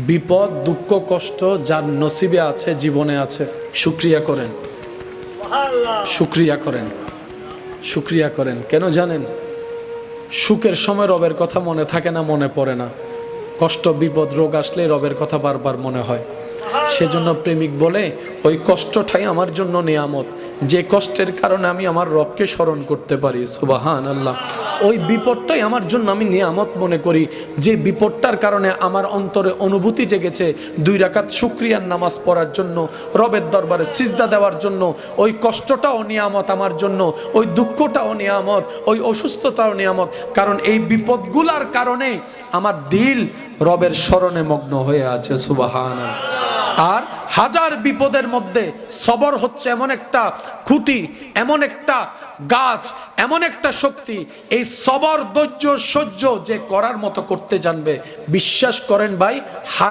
বিপদ দুঃখ কষ্ট যার নসিবে আছে, জীবনে আছে, শুকরিয়া করেন, শুকরিয়া করেন, শুকরিয়া করেন। কেন জানেন? সুখের সময় রবের কথা মনে থাকে না, মনে পড়ে না। কষ্ট বিপদ রোগ আসলে রবের কথা বারবার মনে হয়। সেজন্য প্রেমিক বলে ওই কষ্টটাই আমার জন্য নিয়ামত, যে কষ্টের কারণে আমি আমার রবকে স্মরণ করতে পারি। সুবহানাল্লাহ। ওই বিপদটাই আমার জন্য আমি নিয়ামত মনে করি, যে বিপদটার কারণে আমার অন্তরে অনুভূতি জেগেছে 2 রাকাত শুকরিয়ার নামাজ পড়ার জন্য, রবের দরবারে সিজদা দেওয়ার জন্য। ওই কষ্টটাও নিয়ামত আমার জন্য, ওই দুঃখটাও নিয়ামত, ওই অসুস্থতাও নিয়ামত। কারণ এই বিপদগুলার কারণে আমার দিল রবের স্মরণে মগ্ন হয়ে আছে। সুবহানাল্লাহ। আর হাজার বিপদের মধ্যে সবর হচ্ছে এমন একটা খুঁটি, এমন একটা গাছ, এমন একটা শক্তি। এই সবর, ধৈর্য, সহ্য যে করার মতো করতে জানবে, বিশ্বাস করেন ভাই,